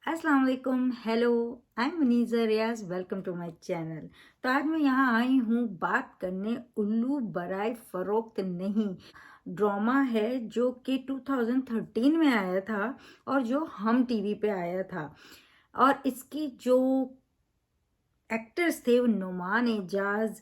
अस्सलाम वालेकुम, hello, I am Muniza Riyaz, welcome to my channel. तो आज मैं यहाँ आई हूँ बात करने उल्लू बराए फ़रोख्त नहीं ड्रामा है जो कि 2013 में आया था और जो हम टीवी पे आया था। और इसकी जो एक्टर्स थे वो नुमान एजाज,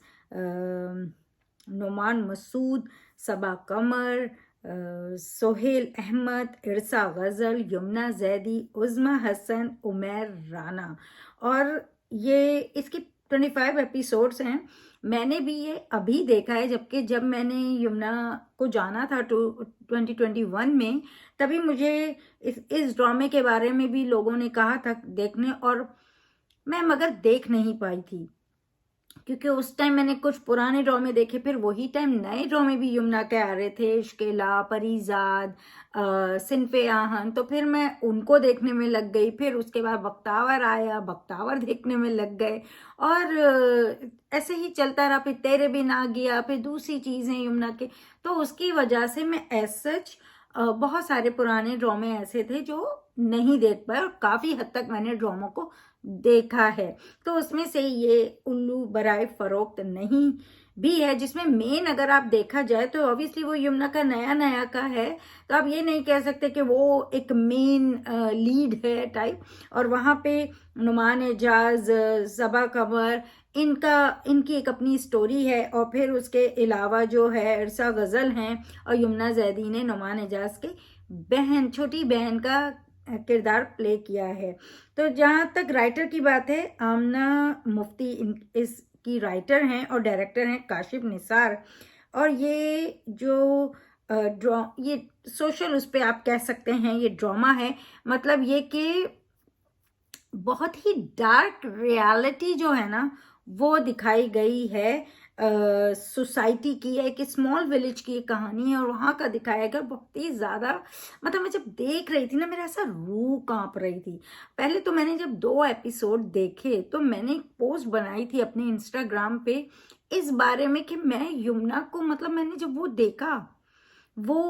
नुमान मसूद, सबा कमर, सोहेल अहमद, इरसा गज़ल, यमुना जैदी, उज़मा हसन, उमैर राना। और ये इसके 25 एपिसोड्स हैं। मैंने भी ये अभी देखा है, जबकि जब मैंने यमुना को जाना था 2021 में, तभी मुझे इस ड्रामे के बारे में भी लोगों ने कहा था देखने, और मैं मगर देख नहीं पाई थी क्योंकि उस टाइम मैंने कुछ पुराने ड्रामे देखे, फिर वही टाइम नए ड्रामे भी यमुना के आ रहे थे, इश्केला, परीजाद, सिनफे आहन। तो फिर मैं उनको देखने में लग गई। फिर उसके बाद बख्तावर आया, बख्तावर देखने में लग गए। और ऐसे ही चलता रहा। फिर तेरे बिन आ गया, फिर दूसरी चीज़ें यमुना के। तो उसकी वजह से मैं एज सच बहुत सारे पुराने ड्रामे ऐसे थे जो नहीं देख पाए, और काफ़ी हद तक मैंने ड्रामों को देखा है। तो उसमें से ये उल्लू बराए फ़रोख्त नहीं भी है, जिसमें मेन अगर आप देखा जाए तो ऑब्वियसली वो यमुना का नया नया का है। तो आप ये नहीं कह सकते कि वो एक मेन लीड है टाइप। और वहाँ पे नुमान एजाज, सबा कमर, इनकी एक अपनी स्टोरी है। और फिर उसके अलावा जो है इरसा गज़ल हैं, और यमुना जैदी ने नुमान एजाज के छोटी बहन का किरदार प्ले किया है। तो जहाँ तक राइटर की बात है, आमना मुफ्ती इसकी राइटर हैं, और डायरेक्टर हैं काशिफ निसार। और ये जो ये सोशल उस पर आप कह सकते हैं ये ड्रामा है। मतलब ये कि बहुत ही डार्क रियलिटी जो है ना वो दिखाई गई है। सोसाइटी की है, एक स्मॉल विलेज की एक कहानी है, और वहाँ का दिखाया गया बहुत ही ज़्यादा। मतलब मैं जब देख रही थी ना, मेरा ऐसा रूह कांप रही थी। पहले तो मैंने जब 2 एपिसोड देखे तो मैंने एक पोस्ट बनाई थी अपने इंस्टाग्राम पे इस बारे में कि मैं यमुना को, मतलब मैंने जब वो देखा, वो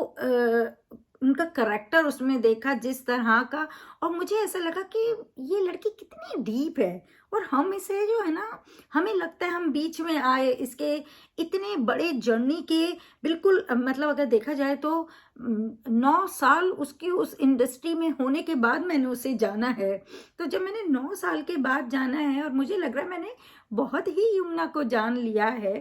उनका करेक्टर उसमें देखा जिस तरह का, और मुझे ऐसा लगा कि ये लड़की कितनी डीप है। और हम इसे जो है ना, हमें लगता है हम बीच में आए इसके इतने बड़े जर्नी के। बिल्कुल मतलब अगर देखा जाए तो 9 साल उसकी उस इंडस्ट्री में होने के बाद मैंने उसे जाना है। तो जब मैंने 9 साल के बाद जाना है, और मुझे लग रहा है मैंने बहुत ही यमुना को जान लिया है,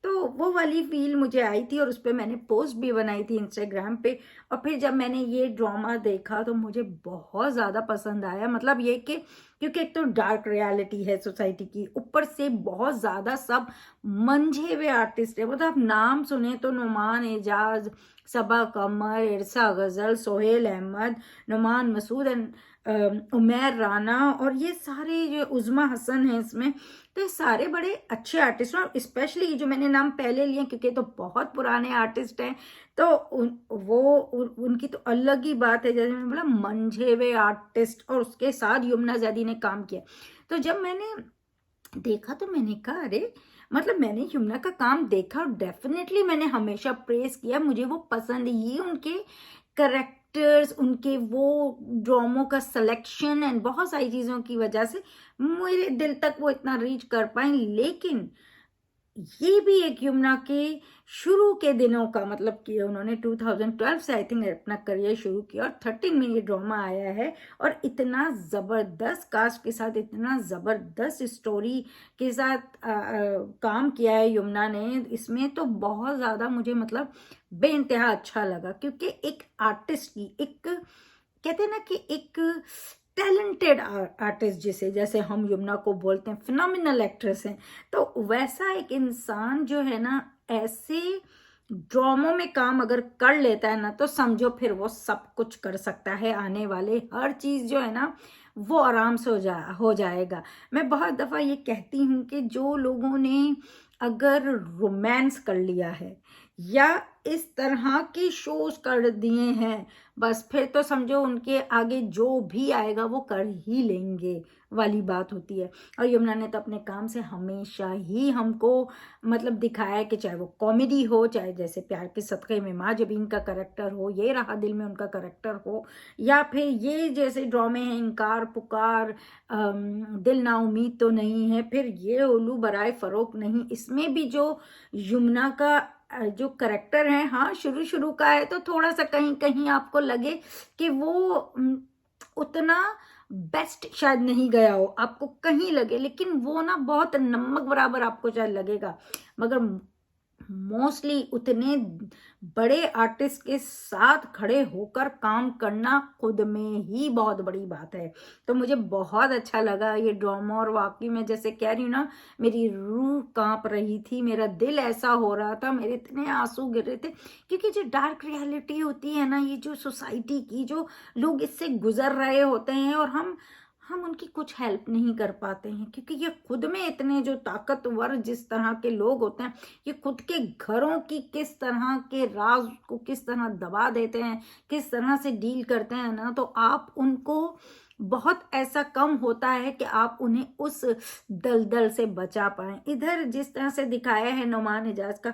तो वो वाली फील मुझे आई थी। और उस पर मैंने पोस्ट भी बनाई थी इंस्टाग्राम पे। और फिर जब मैंने ये ड्रामा देखा तो मुझे बहुत ज़्यादा पसंद आया। मतलब ये कि क्योंकि एक तो डार्क रियलिटी है सोसाइटी की, ऊपर से बहुत ज़्यादा सब मंझे हुए आर्टिस्ट है। मतलब आप नाम सुने तो नुमान एजाज, सबा कमर, इरसा गज़ल, सोहेल अहमद, नुमान मसूद, उमैर राना, और ये सारे जो उज़मा हसन है इसमें। तो ये सारे बड़े अच्छे आर्टिस्ट हैं। और स्पेशली जो मैंने नाम पहले लिए क्योंकि तो बहुत पुराने आर्टिस्ट हैं, तो उनकी तो अलग ही बात है। जैसे मैंने बोला मंझे हुए आर्टिस्ट, और उसके साथ यमुना जैदी ने काम किया। तो जब मैंने देखा तो मैंने कहा अरे, मतलब मैंने यमुना का काम देखा, और डेफिनेटली मैंने हमेशा प्रेस किया, मुझे वो पसंद है। ये उनके करेक्टर्स, उनके वो ड्रामों का सिलेक्शन एंड बहुत सारी चीज़ों की वजह से मेरे दिल तक वो इतना रीच कर पाए। लेकिन ये भी एक यमुना के शुरू के दिनों का, मतलब कि उन्होंने 2012 से आई थिंक अपना करियर शुरू किया, और 13 में ये ड्रामा आया है। और इतना ज़बरदस्त कास्ट के साथ, इतना ज़बरदस्त स्टोरी के साथ काम किया है यमुना ने इसमें। तो बहुत ज़्यादा मुझे मतलब बेइंतहा अच्छा लगा, क्योंकि एक आर्टिस्ट की, एक कहते हैं ना कि एक टैलेंटेड आर्टिस्ट जिसे, जैसे हम यमुना को बोलते हैं फिनोमिनल एक्ट्रेस हैं, तो वैसा एक इंसान जो है ना ऐसे ड्रामों में काम अगर कर लेता है ना, तो समझो फिर वो सब कुछ कर सकता है। आने वाले हर चीज़ जो है ना वो आराम से हो जाएगा। मैं बहुत दफ़ा ये कहती हूँ कि जो लोगों ने अगर रोमांस कर लिया है, या इस तरह के शोज कर दिए हैं, बस फिर तो समझो उनके आगे जो भी आएगा वो कर ही लेंगे वाली बात होती है। और यमुना ने तो अपने काम से हमेशा ही हमको मतलब दिखाया है कि चाहे वो कॉमेडी हो, चाहे जैसे प्यार के सदक़े में माँ जबीन का करैक्टर हो, ये रहा दिल में उनका करैक्टर हो, या फिर ये जैसे ड्रामे हैं इनकार पुकार, दिल ना उम्मीद तो नहीं है, फिर ये उल्लू बराए फरोख नहीं, इसमें भी जो यमुना का जो करैक्टर है, हाँ शुरू शुरू का है तो थोड़ा सा कहीं कहीं आपको लगे कि वो उतना बेस्ट शायद नहीं गया हो, आपको कहीं लगे, लेकिन वो ना बहुत नमक बराबर आपको शायद लगेगा, मगर मोस्टली उतने बड़े आर्टिस्ट के साथ खड़े होकर काम करना खुद में ही बहुत बड़ी बात है। तो मुझे बहुत अच्छा लगा ये ड्रामा, और वाकई में जैसे कह रही हूँ ना, मेरी रूह कांप रही थी, मेरा दिल ऐसा हो रहा था, मेरे इतने आंसू गिर रहे थे, क्योंकि जो डार्क रियलिटी होती है ना, ये जो सोसाइटी की, जो लोग इससे गुजर रहे होते हैं और हम उनकी कुछ हेल्प नहीं कर पाते हैं, क्योंकि ये खुद में इतने जो ताकतवर जिस तरह के लोग होते हैं, ये खुद के घरों की किस तरह के राज को किस तरह दबा देते हैं, किस तरह से डील करते हैं ना, तो आप उनको बहुत ऐसा कम होता है कि आप उन्हें उस दलदल से बचा पाएं। इधर जिस तरह से दिखाया है नुमान हिजाज का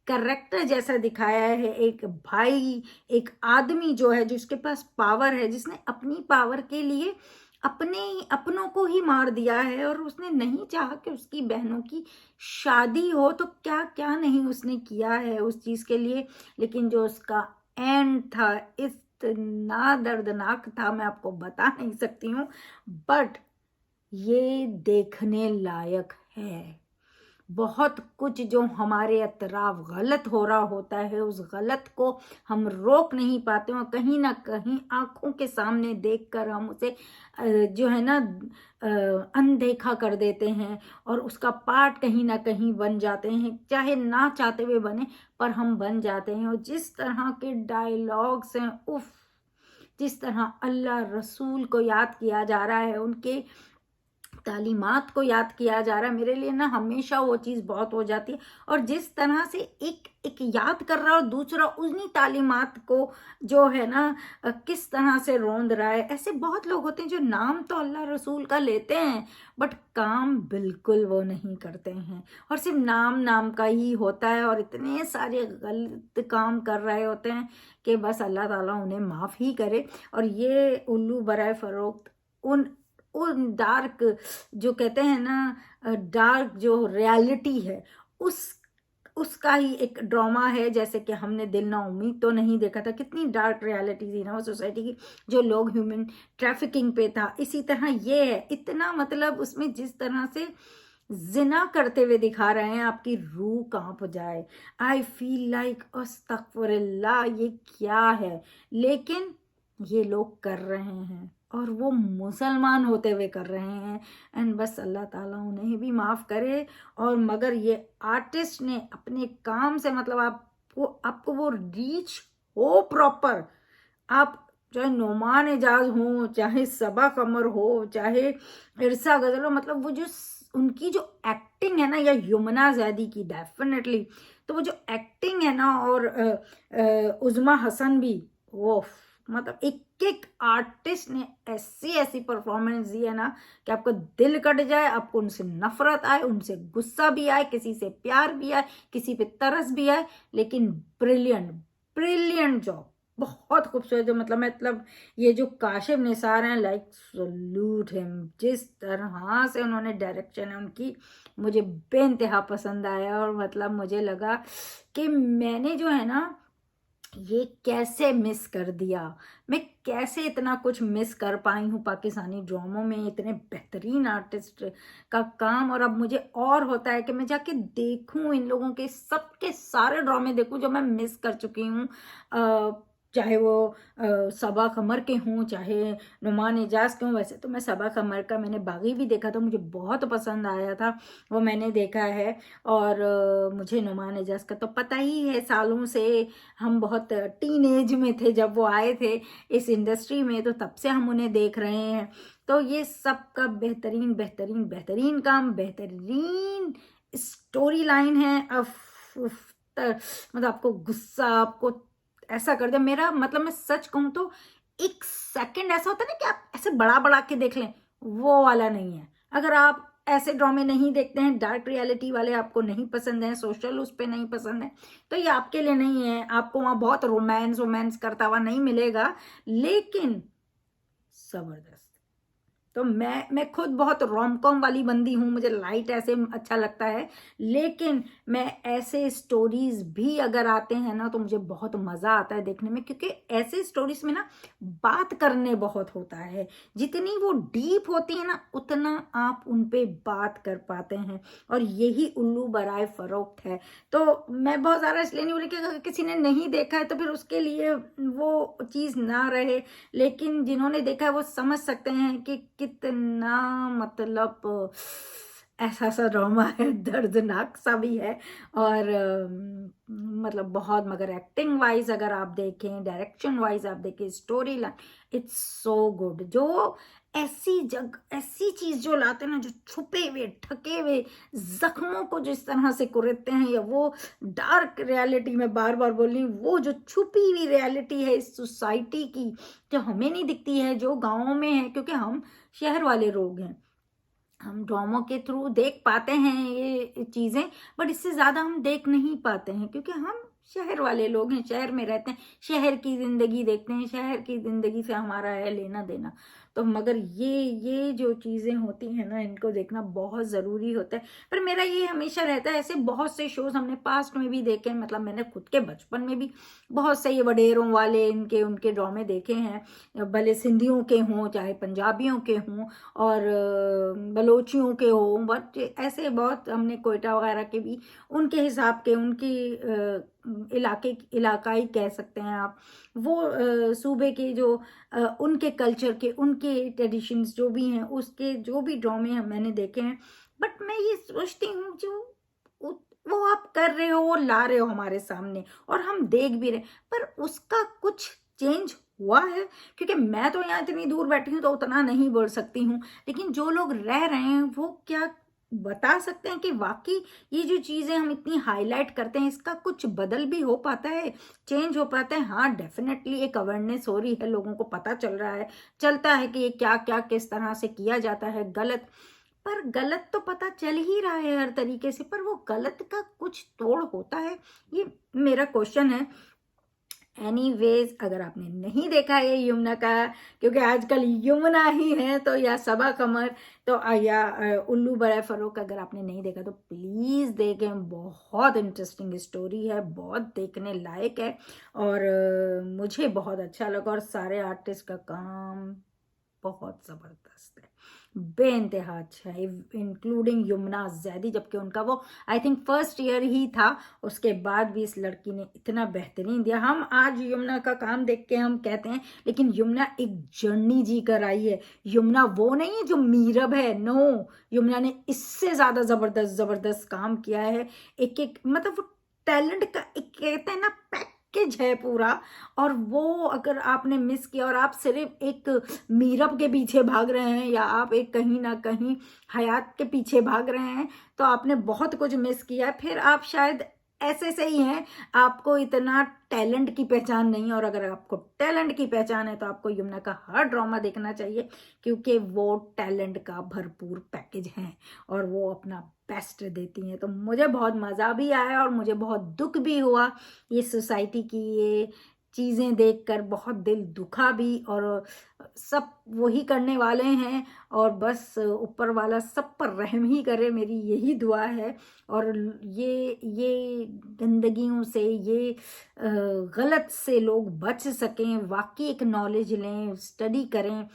करेक्टर, जैसा दिखाया है एक भाई, एक आदमी जो है जिसके पास पावर है, जिसने अपनी पावर के लिए अपनों को ही मार दिया है, और उसने नहीं चाहा कि उसकी बहनों की शादी हो, तो क्या क्या नहीं उसने किया है उस चीज के लिए, लेकिन जो उसका एंड था इतना दर्दनाक था, मैं आपको बता नहीं सकती हूँ, बट ये देखने लायक है। बहुत कुछ जो हमारे अतराफ गलत हो रहा होता है, उस गलत को हम रोक नहीं पाते और कहीं ना कहीं आंखों के सामने देखकर हम उसे जो है ना अनदेखा कर देते हैं, और उसका पार्ट कहीं ना कहीं बन जाते हैं, चाहे ना चाहते हुए बने पर हम बन जाते हैं। और जिस तरह के डायलॉग्स हैं, उफ, जिस तरह अल्लाह रसूल को याद किया जा रहा है, उनके तालीमात को याद किया जा रहा है, मेरे लिए ना हमेशा वो चीज़ बहुत हो जाती है। और जिस तरह से एक एक याद कर रहा है और दूसरा उन्हीं तालीमात को जो है ना किस तरह से रोंद रहा है। ऐसे बहुत लोग होते हैं जो नाम तो अल्लाह रसूल का लेते हैं, बट काम बिल्कुल वो नहीं करते हैं, और सिर्फ नाम नाम का ही होता है, और इतने सारे गलत काम कर रहे होते हैं कि बस अल्लाह ताला उन्हें माफ़ ही करे। और ये उल्लू बराए फरोख्त उन डार्क जो कहते हैं ना, डार्क जो रियलिटी है, उस उसका ही एक ड्रामा है। जैसे कि हमने दिल ना उम्मीद तो नहीं देखा था, कितनी डार्क रियलिटी थी ना वो सोसाइटी की, जो लोग ह्यूमन ट्रैफिकिंग पे था। इसी तरह ये है, इतना मतलब उसमें जिस तरह से जिना करते हुए दिखा रहे हैं, आपकी रूह कांप जाए। आई फील लाइक अस्तगफुरुल्लाह, ये क्या है, लेकिन ये लोग कर रहे हैं, और वो मुसलमान होते हुए कर रहे हैं। एंड बस अल्लाह ताला उन्हें भी माफ़ करे। और मगर ये आर्टिस्ट ने अपने काम से मतलब आपको वो रीच हो प्रॉपर, आप चाहे नोमान एजाज हो, चाहे सबा कमर हो, चाहे इरसा गजल हो, मतलब वो जो उनकी जो एक्टिंग है ना, या यमुना जैदी की डेफिनेटली, तो वो जो एक्टिंग है ना, और उज़मा हसन भी, वो मतलब एक एक आर्टिस्ट ने ऐसी ऐसी परफॉर्मेंस दी है ना कि आपको दिल कट जाए, आपको उनसे नफरत आए, उनसे गुस्सा भी आए, किसी से प्यार भी आए, किसी पे तरस भी आए, लेकिन ब्रिलियंट ब्रिलियंट जॉब, बहुत खूबसूरत। जो मतलब ये जो काशिफ निसार हैं, लाइक सल्यूट हिम, जिस तरह से उन्होंने डायरेक्शन है उनकी, मुझे बेइंतहा पसंद आया। और मतलब मुझे लगा कि मैंने जो है ना ये कैसे मिस कर दिया, मैं कैसे इतना कुछ मिस कर पाई हूँ पाकिस्तानी ड्रामों में, इतने बेहतरीन आर्टिस्ट का काम। और अब मुझे और होता है कि मैं जाके देखूं, इन लोगों के सबके सारे ड्रामे देखूं जो मैं मिस कर चुकी हूँ, चाहे वो सबा कमर के हों, चाहे नुमान एजाज के हों। वैसे तो मैं सबा कमर का मैंने बागी भी देखा था, मुझे बहुत पसंद आया था, वो मैंने देखा है। और मुझे नुमान एजाज का तो पता ही है, सालों से हम बहुत टीन एज में थे जब वो आए थे इस इंडस्ट्री में, तो तब से हम उन्हें देख रहे हैं। तो ये सबका बेहतरीन बेहतरीन बेहतरीन काम, बेहतरीन स्टोरी लाइन है। अब मतलब आपको गुस्सा, आपको ऐसा कर दे। मेरा मतलब मैं सच कहूँ तो 1 सेकंड ऐसा होता है ना कि आप ऐसे बड़ा-बड़ा के देख लें, वो वाला नहीं है। अगर आप ऐसे ड्रामे नहीं देखते हैं, डार्क रियलिटी वाले आपको नहीं पसंद हैं, सोशल उस पे नहीं पसंद है, तो ये आपके लिए नहीं है। आपको वहाँ बहुत रोमांस करता हुआ नहीं मिलेगा, लेकिन ज़बरदस्त। तो मैं खुद बहुत रोम-कॉम वाली बंदी हूँ, मुझे लाइट ऐसे अच्छा लगता है, लेकिन मैं ऐसे स्टोरीज़ भी अगर आते हैं ना, तो मुझे बहुत मज़ा आता है देखने में, क्योंकि ऐसे स्टोरीज़ में ना बात करने बहुत होता है। जितनी वो डीप होती है ना, उतना आप उन पे बात कर पाते हैं, और यही उल्लू बराए फ़रोख्त है। तो मैं बहुत ज़्यादा इसलिए नहीं बोल रही कि अगर किसी ने नहीं देखा है, तो फिर उसके लिए वो चीज़ ना रहे, लेकिन जिन्होंने देखा है वो समझ सकते हैं कि कितना मतलब ऐसा-सा ड्रामा है, दर्दनाक सा भी है, और मतलब बहुत, मगर एक्टिंग वाइज़ अगर आप देखें, डायरेक्शन वाइज़ आप देखें, story line, it's so good. जो ऐसी चीज़ जो लाते हैं ना, जो छुपे हुए, ढके हुए ज़ख्मों को जिस तरह से कुरेदते हैं, या वो डार्क रियलिटी, मैं बार-बार बोल रही हूँ, वो जो छुपी हुई रियलिटी है इस सोसाइटी की, जो हमें नहीं दिखती है, जो गाँव में है, क्योंकि हम शहर वाले लोग हैं। हम ड्रामों के थ्रू देख पाते हैं ये चीज़ें, बट इससे ज़्यादा हम देख नहीं पाते हैं, क्योंकि हम शहर वाले लोग हैं, शहर में रहते हैं, शहर की ज़िंदगी देखते हैं, शहर की ज़िंदगी से हमारा है लेना-देना। तो मगर ये जो चीज़ें होती हैं ना, इनको देखना बहुत ज़रूरी होता है। पर मेरा ये हमेशा रहता है, ऐसे बहुत से शोज़ हमने पास्ट में भी देखे हैं, मतलब मैंने खुद के बचपन में भी बहुत से ये वडेरों वाले उनके ड्रामे देखे हैं, भले सिंधियों के हों, चाहे पंजाबियों के हों, और बलोचियों के हों, बट ऐसे बहुत हमने कोयटा वगैरह के भी उनके हिसाब के, उनकी इलाकाई कह सकते हैं आप, वो सूबे के जो उनके कल्चर के, उनके ट्रेडिशंस जो भी हैं, उसके जो भी ड्रामे मैंने देखे हैं। बट मैं ये सोचती हूँ, जो वो आप कर रहे हो, वो ला रहे हो हमारे सामने, और हम देख भी रहे, पर उसका कुछ चेंज हुआ है? क्योंकि मैं तो यहाँ इतनी दूर बैठी हूँ, तो उतना नहीं बोल सकती हूँ, लेकिन जो लोग रह रहे हैं, वो क्या बता सकते हैं कि वाकई ये जो चीज़ें हम इतनी हाईलाइट करते हैं, इसका कुछ बदल भी हो पाता है, चेंज हो पाता है? हाँ, डेफिनेटली एक अवेयरनेस हो रही है, लोगों को पता चल रहा है, चलता है कि ये क्या क्या किस तरह से किया जाता है गलत। पर गलत तो पता चल ही रहा है हर तरीके से, पर वो गलत का कुछ तोड़ होता है? ये मेरा क्वेश्चन है। एनीवेज, अगर आपने नहीं देखा है यमुना का, क्योंकि आजकल यमुना ही है, तो या सबा कमर, तो या उल्लू बड़ा फरोख, अगर आपने नहीं देखा तो प्लीज़ देखें। बहुत इंटरेस्टिंग स्टोरी है, बहुत देखने लायक है, और मुझे बहुत अच्छा लगा, और सारे आर्टिस्ट का काम बहुत ज़बरदस्त है, बेइंतहा अच्छा है, इंक्लूडिंग यमुना ज़ैदी, जबकि उनका वो आई थिंक फर्स्ट ईयर ही था, उसके बाद भी इस लड़की ने इतना बेहतरीन दिया। हम आज यमुना का काम देख के हम कहते हैं, लेकिन यमुना एक जर्नी जी कर आई है। यमुना वो नहीं है जो मीरब है, नो, यमुना ने इससे ज़्यादा ज़बरदस्त ज़बरदस्त काम किया है। एक एक मतलब वो टैलेंट का एक कहते हैं ना पैकेज है पूरा, और वो अगर आपने मिस किया, और आप सिर्फ एक मीरब के पीछे भाग रहे हैं, या आप एक कहीं ना कहीं हयात के पीछे भाग रहे हैं, तो आपने बहुत कुछ मिस किया है। फिर आप शायद ऐसे से ही हैं, आपको इतना टैलेंट की पहचान नहीं है, और अगर आपको टैलेंट की पहचान है, तो आपको यमुना का हर ड्रामा देखना चाहिए, क्योंकि वो टैलेंट का भरपूर पैकेज है, और वो अपना बेस्ट देती हैं। तो मुझे बहुत मज़ा भी आया, और मुझे बहुत दुख भी हुआ ये सोसाइटी की ये चीज़ें देखकर, बहुत दिल दुखा भी, और सब वही करने वाले हैं, और बस ऊपर वाला सब पर रहम ही करे, मेरी यही दुआ है। और ये गंदगियों से, ये गलत से लोग बच सकें, वाकई एक नॉलेज लें, स्टडी करें,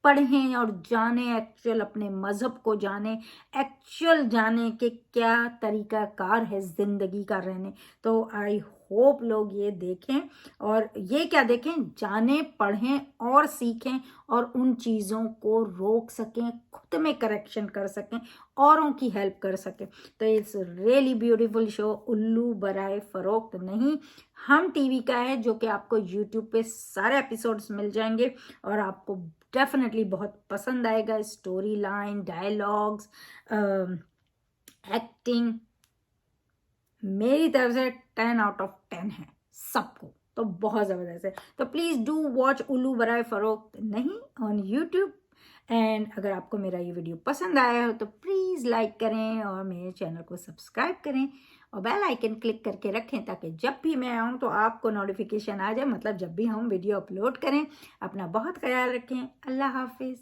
पढ़ें, और जानें, एक्चुअल अपने मज़हब को जानें, एक्चुअल जानें कि क्या तरीक़ाकार है ज़िंदगी का रहने। तो आई होप लोग ये देखें, और ये क्या देखें, जानें, पढ़ें और सीखें, और उन चीज़ों को रोक सकें, खुद में करेक्शन कर सकें, औरों की हेल्प कर सकें। तो इट्स रियली ब्यूटीफुल शो, उल्लू बराए फ़रोख्त नहीं, हम टीवी का है, जो कि आपको यूट्यूब पे सारे एपिसोड्स मिल जाएंगे, और आपको डेफिनेटली बहुत पसंद आएगा। स्टोरी लाइन, डायलॉग्स, एक्टिंग, मेरी तरफ से 10 आउट ऑफ 10 है सबको, तो बहुत ज़बरदस्त है। तो प्लीज़ डू वॉच उल्लू बराए फ़रोख्त नहीं ऑन यूट्यूब। एंड अगर आपको मेरा ये वीडियो पसंद आया हो तो प्लीज़ लाइक करें और मेरे चैनल को सब्सक्राइब करें और बेल आइकन क्लिक करके रखें ताकि जब भी मैं आऊँ तो आपको नोटिफिकेशन आ जाए, मतलब जब भी हम वीडियो अपलोड करें। अपना बहुत ख्याल रखें। अल्लाह हाफिज़।